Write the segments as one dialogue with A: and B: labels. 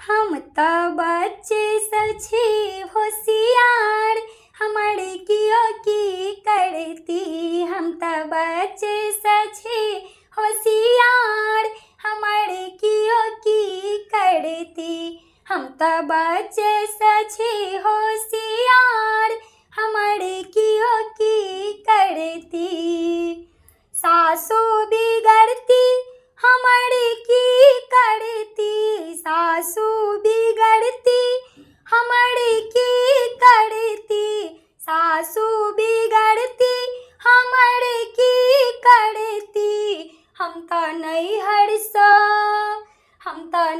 A: हम त बच्चे सछी होशियार, हमारे कियो की करती। हम त बच्चे सछी होशियार, हमारे कियो की करती। हम त बच्चे सछी होशियार, हमारे कियो की करती। सासु बिगड़ती हमारी की करती, सासु बिगड़ती हमारी की करती। सासु बिगड़ती हमारी की करती। हम त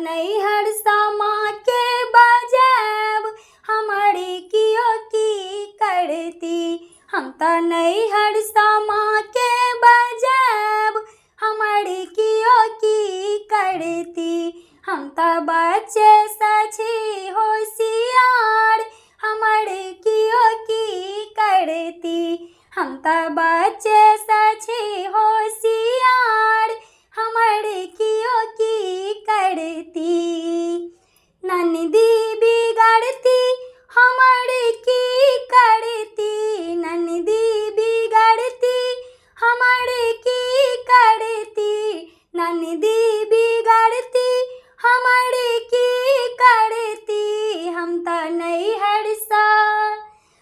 A: नैहर सा माँ के बजाब, हमारी कियो की करती। हम त नैहर सा माँ के बजाब, हमारी कियो की करती। हम त बच्चे सछी होशियार, हमारे कियो की करती। हम त बच्चे सछी होशियार, हमारे कियो की करती। ननदी बिगड़ती हमारी की करती, ननदी बिगड़ती हमारी की करती। ननदी बिगड़ती हमारी की करती।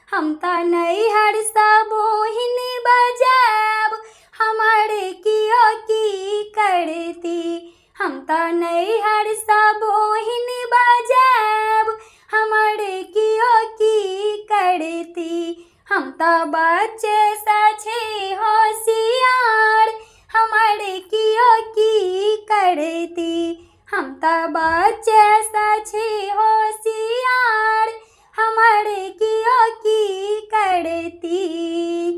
A: हम त नैहर सा बोहिन बजाब, हमारे कियो की करती। हम त नैहर सा बोहिन बजाब, हमारे कियो की करती। हम त बच्चे सछी होशियार, हमारे कियो की करती। हम त बच्चे सछी होशियार, हमारे कियो की करती।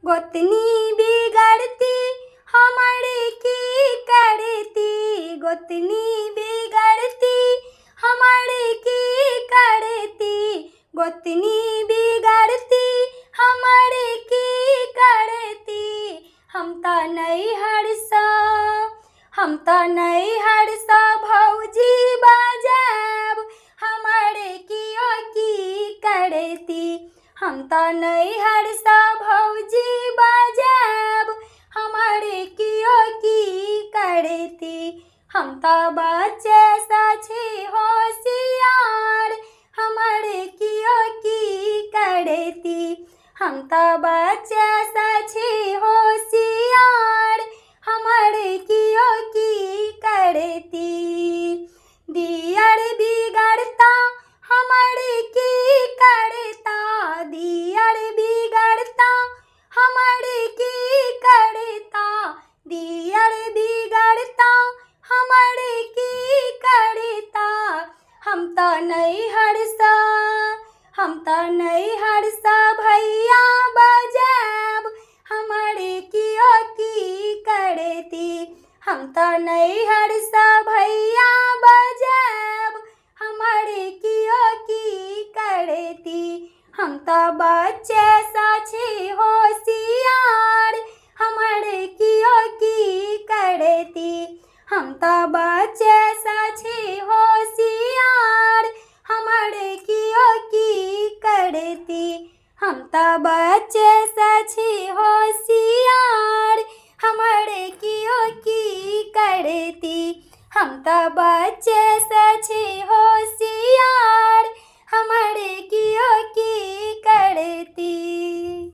A: गोतनी बिगड़ती हमारी की करती, गोतनी बिगड़ती हमारी की करती। गोतनी बिगड़ती हमारी की करती। हम त नैहर सा भौजी बजाब, हमारे कियो की करती। हम त नैहर सा भौजी बजाब, हमारे कियो की करती। हम त बच्चे सछी होशियार, हमारे कियो की करती। हम त बच्चे सछी होशियार, हमारे कियो की करती। दियर बिगड़ता हमारी की करता, दियर बिगड़ता हमारी की करता। दियर बिगड़ता हमारी की करता। हम त नैहर सा भैया बजाब, हमारे कियो की करती। हम त नैहर सा भैया